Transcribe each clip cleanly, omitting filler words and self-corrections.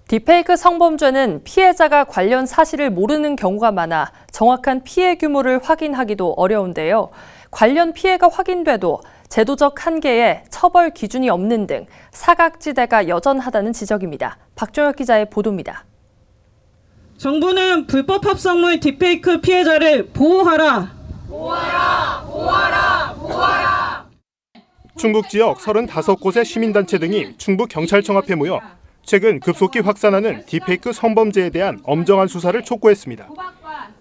딥페이크 성범죄는 피해자가 관련 사실을 모르는 경우가 많아 정확한 피해 규모를 확인하기도 어려운데요. 관련 피해가 확인돼도 제도적 한계에 처벌 기준이 없는 등 사각지대가 여전하다는 지적입니다. 박종혁 기자의 보도입니다. 정부는 불법 합성물 딥페이크 피해자를 보호하라. 보호하라! 보호하라! 보호하라! 충북 지역 35곳의 시민단체 등이 충북경찰청 앞에 모여 최근 급속히 확산하는 딥페이크 성범죄에 대한 엄정한 수사를 촉구했습니다.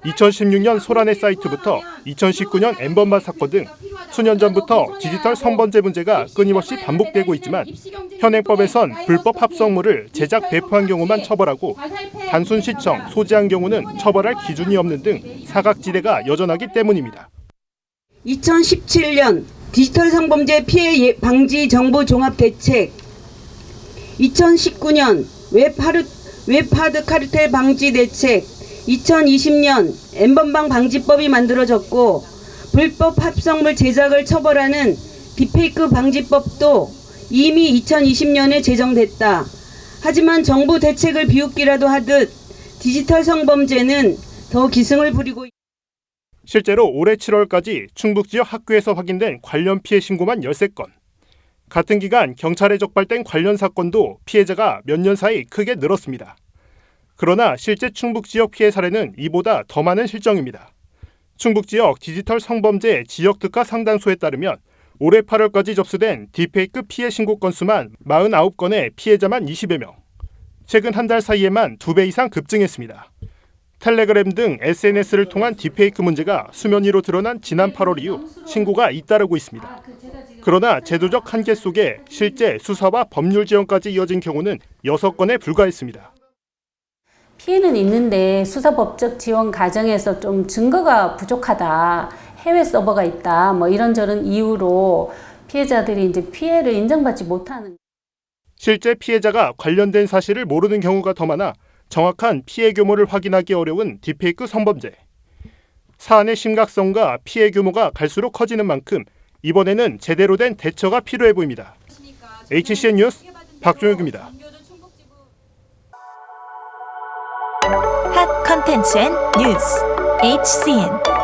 2016년 소란의 사이트부터 2019년 엠번바 사건 등 수년 전부터 디지털 성범죄 문제가 끊임없이 반복되고 있지만 현행법에선 불법 합성물을 제작, 배포한 경우만 처벌하고 단순 시청, 소지한 경우는 처벌할 기준이 없는 등 사각지대가 여전하기 때문입니다. 2017년 디지털 성범죄 피해 방지 정보 종합 대책, 2019년 웹하드 카르텔 방지 대책, 2020년 엠번방 방지법이 만들어졌고 불법 합성물 제작을 처벌하는 딥페이크 방지법도 이미 2020년에 제정됐다. 하지만 정부 대책을 비웃기라도 하듯 디지털 성범죄는 더 기승을 부리고 있다. 실제로 올해 7월까지 충북 지역 학교에서 확인된 관련 피해 신고만 13건. 같은 기간 경찰에 적발된 관련 사건도 피해자가 몇 년 사이 크게 늘었습니다. 그러나 실제 충북 지역 피해 사례는 이보다 더 많은 실정입니다. 충북 지역 디지털 성범죄 지역 특화 상담소에 따르면 올해 8월까지 접수된 딥페이크 피해 신고 건수만 49건에 피해자만 20여 명. 최근 한 달 사이에만 2배 이상 급증했습니다. 텔레그램 등 SNS를 통한 딥페이크 문제가 수면 위로 드러난 지난 8월 이후 신고가 잇따르고 있습니다. 그러나 제도적 한계 속에 실제 수사와 법률 지원까지 이어진 경우는 6건에 불과했습니다. 피해는 있는데 수사법적 지원 과정에서 좀 증거가 부족하다, 해외 서버가 있다, 이런저런 이유로 피해자들이 이제 피해를 인정받지 못하는. 실제 피해자가 관련된 사실을 모르는 경우가 더 많아 정확한 피해 규모를 확인하기 어려운 딥페이크 성범죄. 사안의 심각성과 피해 규모가 갈수록 커지는 만큼 이번에는 제대로 된 대처가 필요해 보입니다. HCN 뉴스 박종혁입니다. 핫 컨텐츠 앤 뉴스 HCN